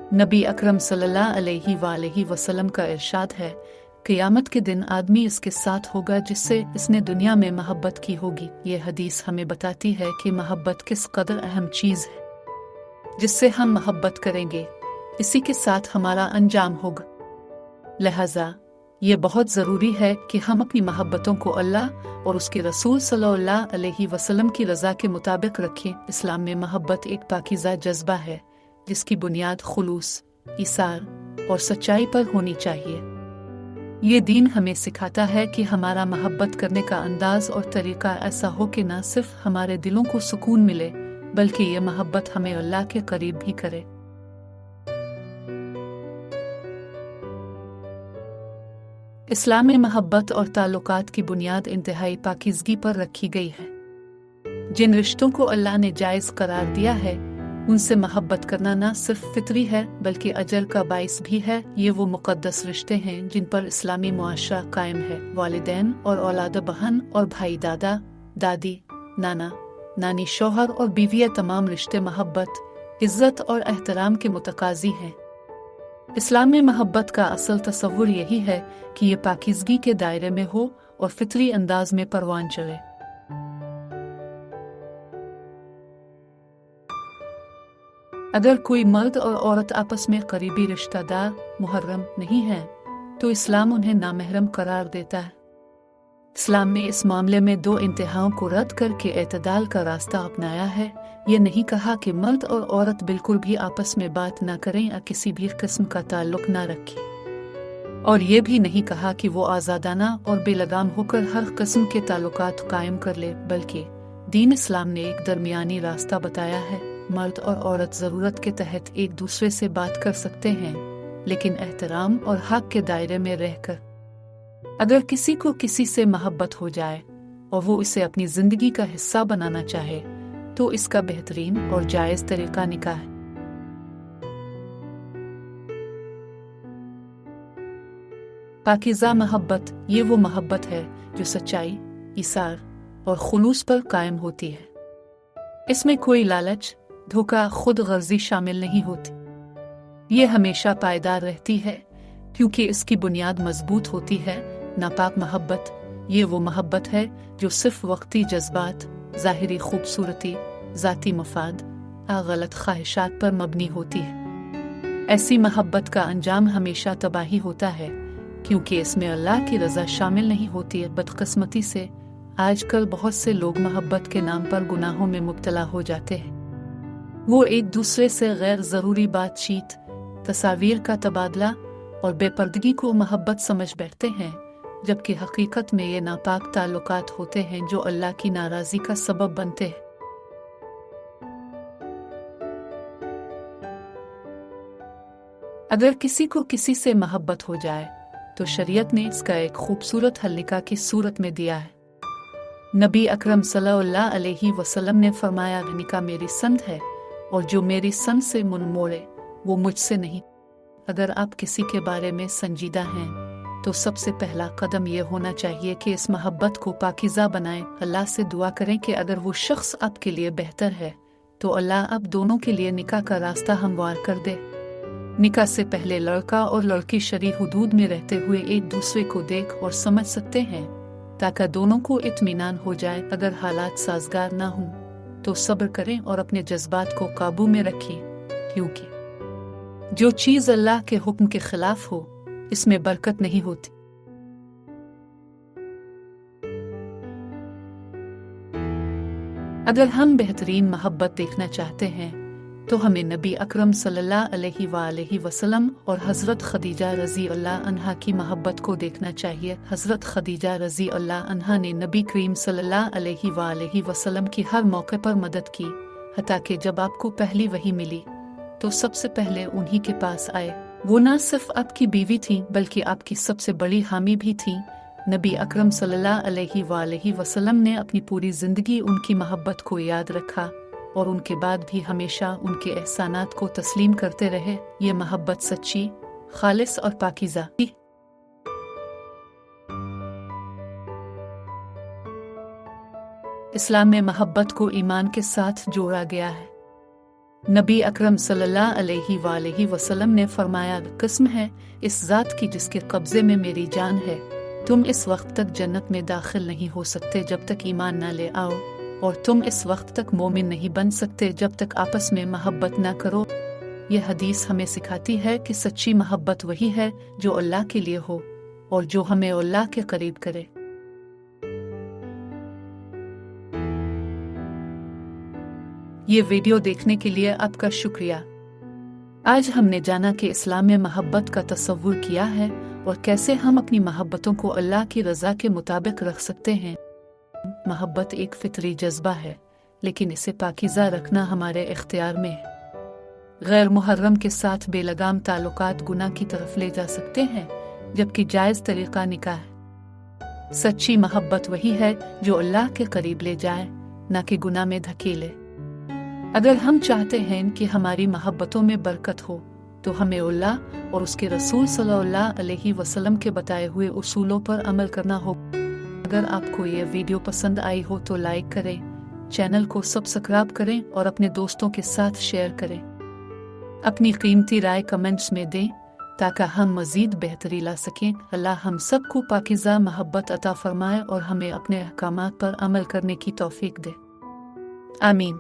नबी अकरम सल्लल्लाहु अलैहि वसल्लम का इरशाद है, क़यामत के दिन आदमी इसके साथ होगा जिससे इसने दुनिया में मोहब्बत की होगी। ये हदीस हमें बताती है कि मोहब्बत किस कदर अहम चीज़ है। जिससे हम मोहब्बत करेंगे इसी के साथ हमारा अंजाम होगा। लिहाजा ये बहुत ज़रूरी है कि हम अपनी मोहब्बतों को अल्लाह और उसके रसूल सल्लल्लाहु अलैहि वसल्लम की रज़ा के मुताबिक रखें। इस्लाम में मोहब्बत एक पाकीज़ा जज्बा है जिसकी बुनियाद खुलूस, इसार और सच्चाई पर होनी चाहिए। ये दीन हमें सिखाता है कि हमारा मोहब्बत करने का अंदाज और तरीका ऐसा हो कि न सिर्फ हमारे दिलों को सुकून मिले बल्कि ये मोहब्बत हमें अल्लाह के करीब भी करे। इस्लाम में मोहब्बत और ताल्लुकात की बुनियाद इंतहाई पाकीज़गी पर रखी गई है। जिन रिश्तों को अल्लाह ने जायज़ करार दिया है उनसे मोहब्बत करना न सिर्फ फितरी है बल्कि अजर का बाइस भी है। ये वो मुक़द्दस रिश्ते हैं जिन पर इस्लामी मुआशरा कायम है। वालिदैन और औलाद, बहन और भाई, दादा दादी, नाना नानी, शौहर और बीवी, तमाम रिश्ते मोहब्बत, इज़्ज़त और एहतराम के मुतकाज़ी हैं। इस्लाम में मोहब्बत का असल तसव्वुर यही है कि ये पाकीज़गी के दायरे में हो और फितरी अंदाज में परवान चले। अगर कोई मर्द और औरत आपस में करीबी रिश्तेदार मुहर्रम नहीं है तो इस्लाम उन्हें नामहरम करार देता है। इस्लाम ने इस मामले में दो इंतहाओं को रद्द करके एतदाल का रास्ता अपनाया है। ये नहीं कहा कि मर्द और औरत बिल्कुल भी आपस में बात ना करें या किसी भी किस्म का ताल्लुक ना रखें, और ये भी नहीं कहा कि वो आज़ादाना और बेलगाम होकर हर किस्म के ताल्लुकात कायम कर ले, बल्कि दीन इस्लाम ने एक दरमियानी रास्ता बताया है। मर्द और औरत ज़रूरत के तहत एक दूसरे से बात कर सकते हैं, लेकिन एहतराम और हक के दायरे में रहकर। अगर किसी को किसी से मोहब्बत हो जाए और वो इसे अपनी ज़िंदगी का हिस्सा बनाना चाहे तो इसका बेहतरीन और जायज़ तरीका निकाह है। पाकीज़ा मोहब्बत ये वो मोहब्बत है जो सच्चाई, इसार और खुलूस पर कायम होती है। इसमें कोई लालच, धोखा, खुद गर्जी शामिल नहीं होती। ये हमेशा पायदार रहती है क्योंकि इसकी बुनियाद मजबूत होती है। नापाक मोहब्बत ये वो मोहब्बत है जो सिर्फ वक्ती जज्बात, ज़ाहिरी खूबसूरती, ज़ाती मफाद या गलत ख्वाहिशात पर मबनी होती है। ऐसी मोहब्बत का अंजाम हमेशा तबाही होता है क्योंकि इसमें अल्लाह की रज़ा शामिल नहीं होती है। बदकिस्मती से आजकल बहुत से लोग मोहब्बत के नाम पर गुनाहों में मुब्तला हो जाते हैं। वो एक दूसरे से गैर ज़रूरी बातचीत, तस्वीर का तबादला और बेपर्दगी को मोहब्बत समझ बैठते हैं, जबकि हकीकत में ये नापाक ताल्लुकात होते हैं जो अल्लाह की नाराज़गी का सबब बनते हैं। अगर किसी को किसी से मोहब्बत हो जाए तो शरीयत ने इसका एक खूबसूरत हल निकाह की सूरत में दिया है। नबी अकरम सल्लल्लाहु अलैहि वसल्लम ने फरमाया, निकाह मेरी संत है और जो मेरी संत से मुंह मोड़े वो मुझसे नहीं। अगर आप किसी के बारे में संजीदा हैं तो सबसे पहला कदम ये होना चाहिए कि इस मोहब्बत को पाकीज़ा बनाएं। अल्लाह से दुआ करें कि अगर वो शख्स आपके लिए बेहतर है तो अल्लाह आप दोनों के लिए निकाह का रास्ता हमवार कर दे। निकाह से पहले लड़का और लड़की शरई हुदूद में रहते हुए एक दूसरे को देख और समझ सकते हैं ताकि दोनों को इत्मीनान हो जाए। अगर हालात साजगार ना हों तो सब्र करें और अपने जज्बात को काबू में रखें, क्योंकि जो चीज़ अल्लाह के हुक्म के खिलाफ हो इसमें बरकत नहीं होती। अगर हम बेहतरीन मोहब्बत देखना चाहते हैं तो हमें नबी अकरम सल्लल्लाहु अलैहि वसल्लम और हज़रत खदीजा रज़ी अल्लाह अन्हा की मोहब्बत को देखना चाहिए। हज़रत खदीजा रज़ी अल्लाह अन्हा ने नबी करीम सल्लल्लाहु अलैहि वसल्लम की हर मौके पर मदद की, हत्ता कि जब आपको पहली वही मिली तो सबसे पहले उन्हीं के पास आए। वो न सिर्फ आपकी बीवी थी बल्कि आपकी सबसे बड़ी हामी भी थी। नबी अकरम सल्लल्लाहु अलैहि वसल्लम ने अपनी पूरी ज़िंदगी उनकी मोहब्बत को याद रखा और उनके बाद भी हमेशा उनके एहसानात को तस्लीम करते रहे। ये मोहब्बत सच्ची, खालिस और पाकीज़ा थी। इस्लाम में मोहब्बत को ईमान के साथ जोड़ा गया है। नबी अकरम सल्लल्लाहु अलैहि वसल्लम ने फरमाया, कसम है इस ज़ात की जिसके कब्ज़े में मेरी जान है, तुम इस वक्त तक जन्नत में दाखिल नहीं हो सकते जब तक ईमान न ले आओ, और तुम इस वक्त तक मोमिन नहीं बन सकते जब तक आपस में मोहब्बत न करो। यह हदीस हमें सिखाती है कि सच्ची मोहब्बत वही है जो अल्लाह के लिए हो और जो हमें अल्लाह के करीब करे। ये वीडियो देखने के लिए आपका शुक्रिया। आज हमने जाना कि इस्लाम में मोहब्बत का तस्वुर किया है और कैसे हम अपनी मोहब्बतों को अल्लाह की रज़ा के मुताबिक रख सकते हैं। मोहब्बत एक फितरी जज्बा है, लेकिन इसे पाकीज़ा रखना हमारे इख्तियार में है। गैर मुहर्रम के साथ बेलगाम ताल्लुकात गुनाह की तरफ ले जा सकते हैं, जबकि जायज़ तरीक़ा निकाह है। सच्ची मोहब्बत वही है जो अल्लाह के करीब ले जाए, न कि गुनाह में धकेले। अगर हम चाहते हैं कि हमारी मोहब्बतों में बरकत हो, तो हमें अल्लाह और उसके रसूल सल्लल्लाहु अलैहि वसल्लम के बताए हुए उसूलों पर अमल करना हो। अगर आपको ये वीडियो पसंद आई हो तो लाइक करें, चैनल को सब्सक्राइब करें और अपने दोस्तों के साथ शेयर करें। अपनी कीमती राय कमेंट्स में दें ताकि हम मज़ीद बेहतरी ला सकें। अल्लाह हम सबको पाकीज़ा मोहब्बत अता फरमाए और हमें अपने अहकामात पर अमल करने की तौफीक दे। आमीन।